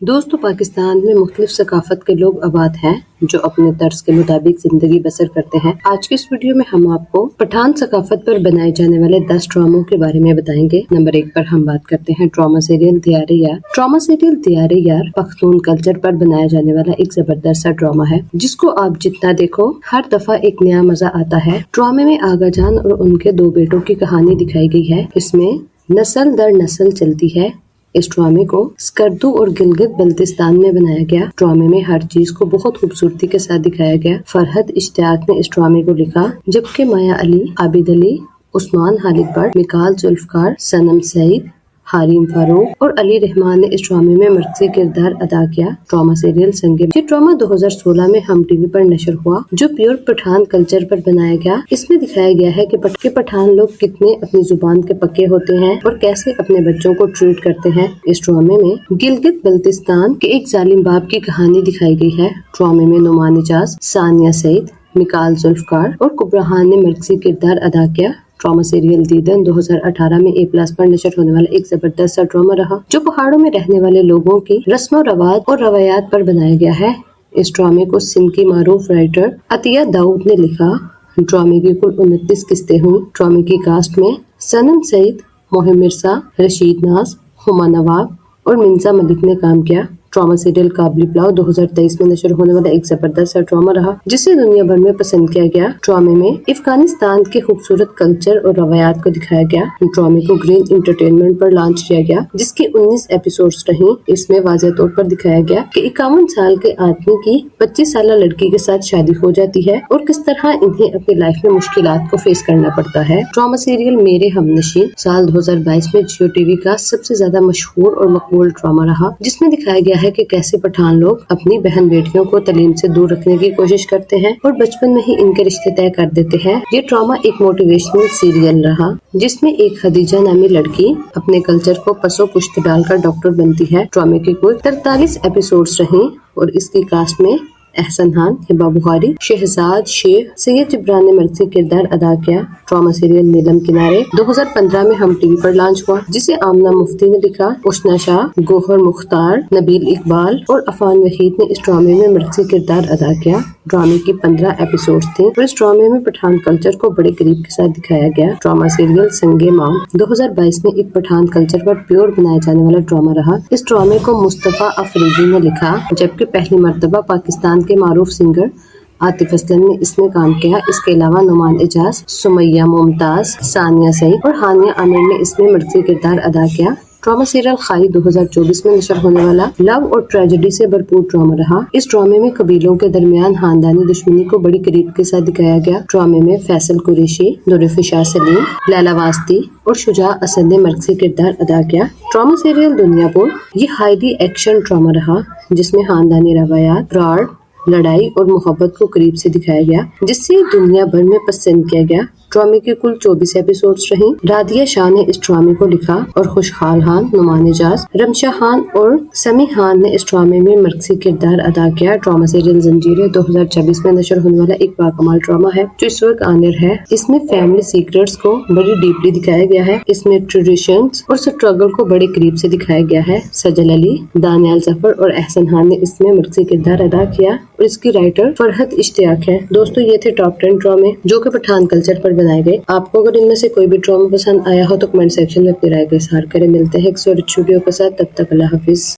دوستو پاکستان میں مختلف ثقافت کے لوگ آباد ہیں جو اپنے طرز کے مطابق زندگی بسر کرتے ہیں۔ آج کے اس ویڈیو میں ہم آپ کو پٹھان ثقافت پر بنائے جانے والے 10 ڈراموں کے بارے میں بتائیں گے۔ نمبر 1 پر ہم بات کرتے ہیں ڈرامہ سیریل دیار یار۔ ڈرامہ سیریل دیار یار پختون کلچر پر بنایا جانے والا ایک زبردست سا ڈرامہ ہے جس کو آپ جتنا دیکھو ہر دفعہ ایک نیا مزہ آتا ہے۔ ڈرامے میں آغا جان اور ان کے 2 بیٹوں کی کہانی دکھائی گئی ہے۔ اس میں نسل در نسل چلتی ہے۔ اس ڈرامے کو سکردو اور گلگت بلتستان میں بنایا گیا۔ ڈرامے میں ہر چیز کو بہت خوبصورتی کے ساتھ دکھایا گیا۔ فرحت اشتیاق نے اس ڈرامے کو لکھا جبکہ مایا علی، عابد علی، عثمان خالد بٹ، مکال ذوالفقار، سنم سعید، حریم فاروق اور علی رحمان نے اس ڈرامے میں مرکزی کردار ادا کیا۔ ڈرامہ سیریل سنگ یہ ڈرامہ 2016 میں ہم ٹی وی پر نشر ہوا جو پیور پٹھان کلچر پر بنایا گیا۔ اس میں دکھایا گیا ہے کہ پٹھان لوگ کتنے اپنی زبان کے پکے ہوتے ہیں اور کیسے اپنے بچوں کو ٹریٹ کرتے ہیں۔ اس ڈرامے میں گلگت بلتستان کے ایک ظالم باپ کی کہانی دکھائی گئی ہے۔ ڈرامے میں نعمان اعجاز، ثانیہ سعید، مکال ذوالفقار اور کبرہان نے مرکزی کردار ادا کیا۔ ڈرامہ سیریل دیدن 2018 میں A+ پر نشر ہونے والا ایک زبردست سا ڈرامہ رہا جو پہاڑوں میں رہنے والے لوگوں کی رسم و رواج اور روایات پر بنایا گیا ہے۔ اس ڈرامے کو سندھ کی معروف رائٹر عطیہ داؤد نے لکھا۔ ڈرامے کی کل 29 قسطیں ہوئی۔ ڈرامے کی کاسٹ میں سنم سعید، موہم مرزا، رشید ناز، ہما نواب اور منزا ملک نے کام کیا۔ ڈرامہ سیریل کابلی پلاؤ 2023 میں نشر ہونے والا ایک زبردست سا ڈرامہ رہا جسے دنیا بھر میں پسند کیا گیا۔ ڈرامے میں افغانستان کے خوبصورت کلچر اور روایات کو دکھایا گیا۔ ڈرامے کو گرین انٹرٹینمنٹ پر لانچ کیا گیا جس کی 19 ایپیسوڈز رہیں۔ اس میں واضح طور پر دکھایا گیا کہ 51 سال کے آدمی کی 25 سالہ لڑکی کے ساتھ شادی ہو جاتی ہے اور کس طرح انہیں اپنی لائف میں مشکلات کو فیس کرنا پڑتا ہے۔ ڈرامہ سیریل میرے ہم نشین سال 2022 میں جیو ٹی وی کا سب سے زیادہ مشہور اور مقبول ڈرامہ رہا جس میں دکھایا گیا ہے کہ کیسے پٹھان لوگ اپنی بہن بیٹیوں کو تعلیم سے دور رکھنے کی کوشش کرتے ہیں اور بچپن میں ہی ان کے رشتے طے کر دیتے ہیں۔ یہ ڈرامہ ایک موٹیویشنل سیریل رہا جس میں ایک خدیجہ نامی لڑکی اپنے کلچر کو پسو پشت ڈال کر ڈاکٹر بنتی ہے۔ ڈرامے کی کل 43 ایپیسوڈز رہیں اور اس کی کاسٹ میں احسن خان، ہبہ بخاری، شہزاد شیخ، سید جبران نے مرکزی کردار ادا کیا۔ ڈرامہ سیریل نیلم کنارے 2015 میں ہم ٹی وی پر لانچ ہوا جسے آمنہ مفتی نے لکھا۔ اشنا شاہ، گوہر مختار، نبیل اقبال اور عفان وحید نے اس ڈرامے میں مرکزی کردار ادا کیا۔ ڈرامے کی 15 ایپیسوڈز تھیں اور اس ڈرامے میں پٹھان کلچر کو بڑے قریب کے ساتھ دکھایا گیا۔ ڈرامہ سیریل سنگ مام 2022 میں ایک پٹھان کلچر پر پیور بنایا جانے والا ڈرامہ رہا۔ اس ڈرامے کو مصطفیٰ افریدی نے لکھا جبکہ پہلی مرتبہ پاکستان کے معروف سنگر عاطف اسلم نے اس میں کام کیا۔ اس کے علاوہ نعمان اعجاز، سمیہ ممتاز، ثانیہ سعید اور ہانیہ عامر نے اس میں مرکزی کردار ادا کیا۔ ڈرامہ سیریل خائی 2024 میں نشر ہونے والا لو اور ٹریجڈی سے بھرپور ڈرامہ رہا۔ اس ڈرامے میں قبیلوں کے درمیان خاندانی دشمنی کو بڑی قریب کے ساتھ دکھایا گیا۔ ڈرامے میں فیصل قریشی، نورفشا سلیم، لیلا واسطی اور شجاع اسد نے مرکزی کردار ادا کیا۔ ڈرامہ سیریل دنیا پور یہ ہائیلی ایکشن ڈرامہ رہا جس میں خاندانی روایات، فراڈ، لڑائی اور محبت کو قریب سے دکھایا گیا جس سے دنیا بھر میں پسند کیا گیا۔ ڈرامے کی کل 24 ایپیسوڈز رہیں۔ رادیہ شاہ نے اس ڈرامے کو لکھا اور خوشحال خان، نعمان اعجاز، رمشا خان اور سمی خان نے اس ڈرامے میں مرکزی کردار ادا کیا۔ ڈرامہ سیریل زنجیریں 2024 میں نشر ہونے والا ایک باکمال ڈرامہ ہے جو اس وقت آن ایئر ہے۔ اس میں فیملی سیکرٹس کو بڑی ڈیپلی دکھایا گیا ہے۔ اس میں ٹریڈیشنز اور سٹرگل کو بڑے قریب سے دکھایا گیا ہے۔ سجل علی، دانیال ظفر اور احسن خان نے اس میں مرکزی کردار ادا کیا اور اس کی رائٹر فرحت اشتیاق ہے۔ دوستو یہ تھے ٹاپ 10 ڈرامے جو کہ پٹھان کلچر پر بنائے گئے۔ آپ کو اگر ان میں سے کوئی بھی ڈرامہ پسند آیا ہو تو کمنٹ سیکشن میں اپنی رائے کا اظہار کریں۔ ملتے ہیں ایک اور اچھی ویڈیو کے ساتھ، تب تک اللہ حافظ۔